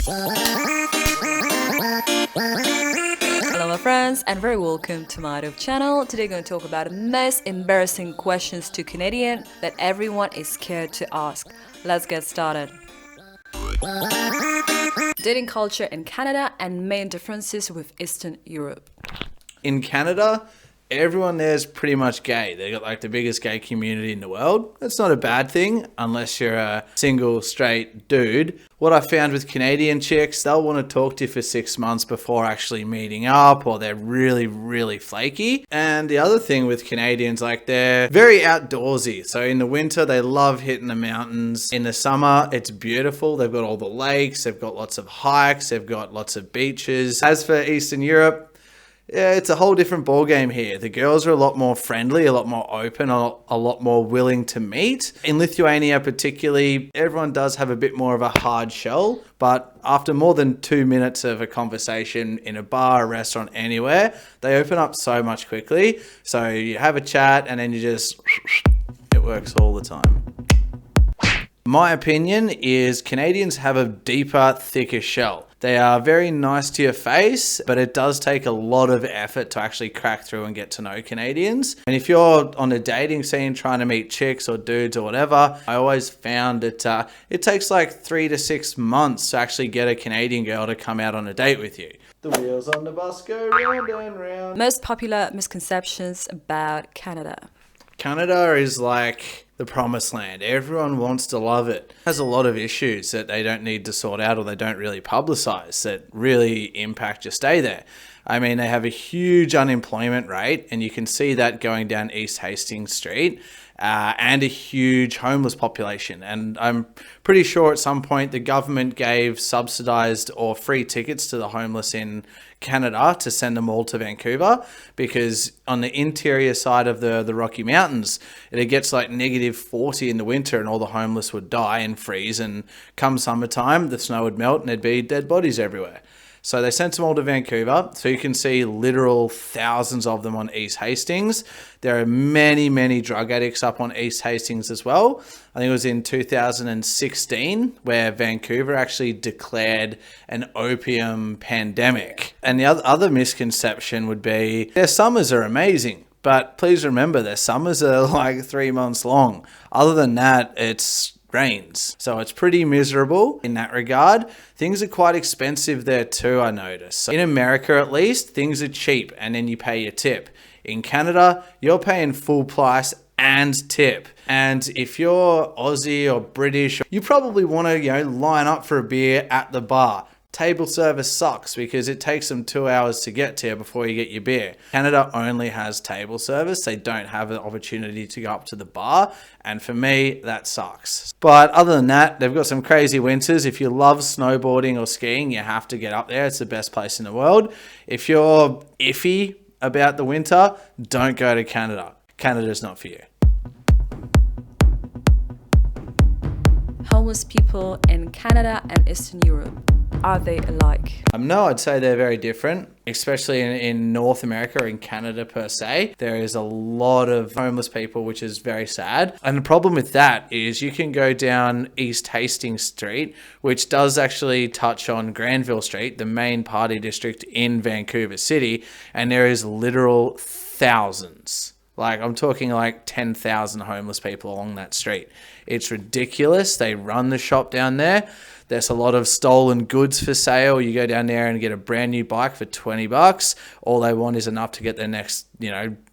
Hello my friends and very welcome to my YouTube channel. Today we're going to talk about the most embarrassing questions to Canadian that everyone is scared to ask. Let's get started. Dating culture in Canada and main differences with Eastern Europe. In Canada, everyone there is pretty much gay. They got like the biggest gay community in the world. That's not a bad thing unless you're a single straight dude. What I found with Canadian chicks, they'll want to talk to you for 6 months before actually meeting up, or they're really, really flaky. And the other thing with Canadians, like they're very outdoorsy. So in the winter, they love hitting the mountains. In the summer, it's beautiful. They've got all the lakes, they've got lots of hikes, they've got lots of beaches. As for Eastern Europe, yeah, it's a whole different ballgame here. The girls are a lot more friendly, a lot more open, a lot more willing to meet. In Lithuania particularly, everyone does have a bit more of a hard shell, but after more than 2 minutes of a conversation in a bar, a restaurant, anywhere, they open up so much quickly. So you have a chat and then you just, it works all the time. My opinion is Canadians have a deeper, thicker shell. They are very nice to your face, but it does take a lot of effort to actually crack through and get to know Canadians. And if you're on a dating scene trying to meet chicks or dudes or whatever, I always found that it takes like 3 to 6 months to actually get a Canadian girl to come out on a date with you. The wheels on the bus go round and round. Most popular misconceptions about Canada. Canada is like the promised land. Everyone wants to love it. It has a lot of issues that they don't need to sort out or they don't really publicize that really impact your stay there. I mean, they have a huge unemployment rate, and you can see that going down East Hastings Street, and a huge homeless population. And I'm pretty sure at some point the government gave subsidized or free tickets to the homeless in Canada to send them all to Vancouver, because on the interior side of the Rocky Mountains, it gets like -40 in the winter and all the homeless would die and freeze, and come summertime the snow would melt and there'd be dead bodies everywhere. So they sent them all to Vancouver, so you can see literal thousands of them on East Hastings. There are many, many drug addicts up on East Hastings as well. I think it was in 2016 where Vancouver actually declared an opium pandemic. And the other misconception would be their summers are amazing. But please remember, their summers are like 3 months long. Other than that, it's rains. So it's pretty miserable in that regard. Things are quite expensive there too, I noticed. In America, at least, things are cheap and then you pay your tip. In Canada, you're paying full price and tip. And if you're Aussie or British, you probably want to, line up for a beer at the bar. Table service sucks because it takes them 2 hours to get to you before you get your beer. Canada only has table service. They don't have an opportunity to go up to the bar. And for me, that sucks. But other than that, they've got some crazy winters. If you love snowboarding or skiing, you have to get up there. It's the best place in the world. If you're iffy about the winter, don't go to Canada. Canada's not for you. Homeless people in Canada and Eastern Europe. Are they alike? No, I'd say they're very different, especially in North America or in Canada per se. There is a lot of homeless people, which is very sad. And the problem with that is you can go down East Hastings Street, which does actually touch on Granville Street, the main party district in Vancouver City, and there is literal thousands. Like, I'm talking like 10,000 homeless people along that street. It's ridiculous. They run the shop down there. There's a lot of stolen goods for sale. You go down there and get a brand new bike for $20. All they want is enough to get their next,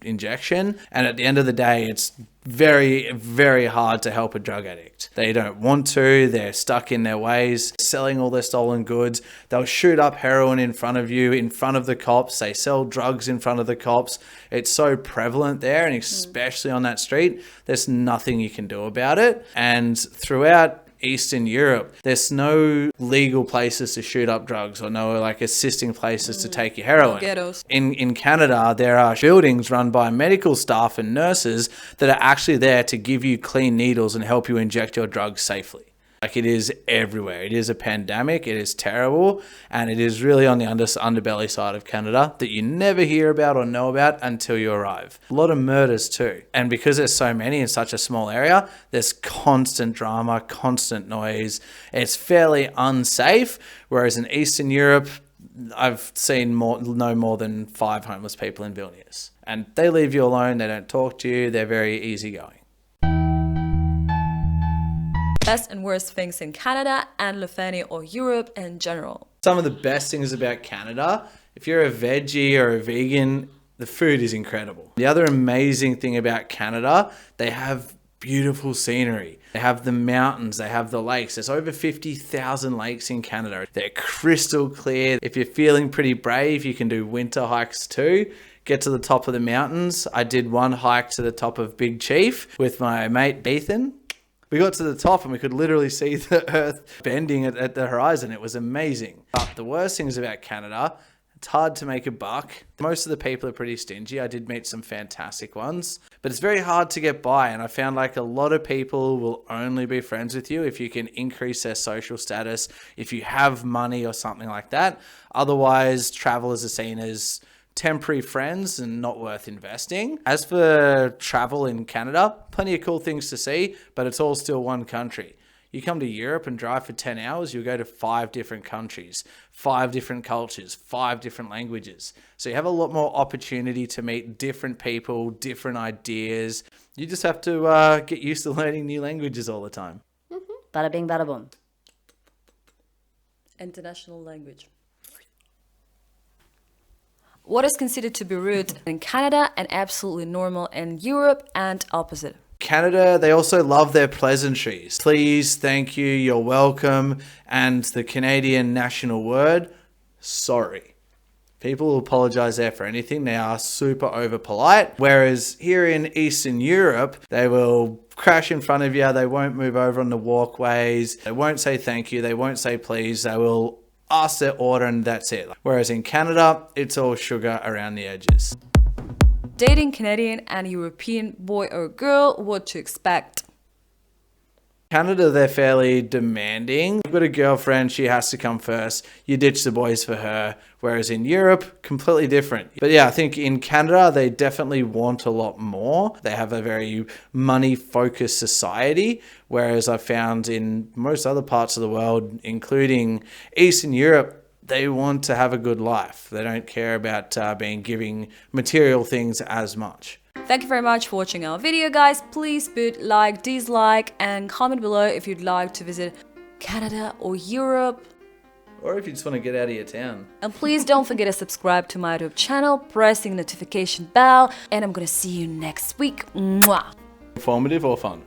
injection. And at the end of the day, it's very, very hard to help a drug addict. They don't want to. They're stuck in their ways, selling all their stolen goods. They'll shoot up heroin in front of you, in front of the cops. They sell drugs in front of the cops. It's so prevalent there, and especially on that street, there's nothing you can do about it. And throughout Eastern Europe, there's no legal places to shoot up drugs or no assisting places to take your heroin. Ghettos. In Canada, there are buildings run by medical staff and nurses that are actually there to give you clean needles and help you inject your drugs safely. Like, it is everywhere. It is a pandemic. It is terrible. And it is really on the underbelly side of Canada that you never hear about or know about until you arrive. A lot of murders too. And because there's so many in such a small area, there's constant drama, constant noise. It's fairly unsafe. Whereas in Eastern Europe, I've seen no more than 5 homeless people in Vilnius. And they leave you alone. They don't talk to you. They're very easygoing. Best and worst things in Canada and Lithuania or Europe in general. Some of the best things about Canada, if you're a veggie or a vegan, the food is incredible. The other amazing thing about Canada, they have beautiful scenery. They have the mountains, they have the lakes. There's over 50,000 lakes in Canada. They're crystal clear. If you're feeling pretty brave, you can do winter hikes too. Get to the top of the mountains. I did one hike to the top of Big Chief with my mate Bethan. We got to the top and we could literally see the earth bending at the horizon. It was amazing. But the worst things about Canada, it's hard to make a buck. Most of the people are pretty stingy. I did meet some fantastic ones, but it's very hard to get by. And I found like a lot of people will only be friends with you if you can increase their social status, if you have money or something like that. Otherwise, travelers are seen as temporary friends and not worth investing. As for travel in Canada, plenty of cool things to see, but it's all still one country. You come to Europe and drive for 10 hours, you'll go to 5 different countries, 5 different cultures, 5 different languages. So you have a lot more opportunity to meet different people, different ideas. You just have to get used to learning new languages all the time. Bada bing, bada boom. International language. What is considered to be rude in Canada and absolutely normal in Europe and opposite? Canada, they also love their pleasantries. Please, thank you, you're welcome. And the Canadian national word, sorry. People will apologize there for anything. They are super over polite. Whereas here in Eastern Europe, they will crash in front of you. They won't move over on the walkways. They won't say thank you. They won't say please. They will ask their order and that's it. Whereas in Canada, it's all sugar around the edges. Dating Canadian and European boy or girl, what to expect? Canada, they're fairly demanding. You've got a girlfriend, she has to come first. You ditch the boys for her. Whereas in Europe, completely different. But yeah, I think in Canada, they definitely want a lot more. They have a very money-focused society. Whereas I found in most other parts of the world, including Eastern Europe, they want to have a good life. They don't care about giving material things as much. Thank you very much for watching our video, guys. Please put like, dislike and comment below if you'd like to visit Canada or Europe. Or if you just want to get out of your town. And please don't forget to subscribe to my YouTube channel, pressing the notification bell, and I'm gonna see you next week. Mwah! Informative or fun?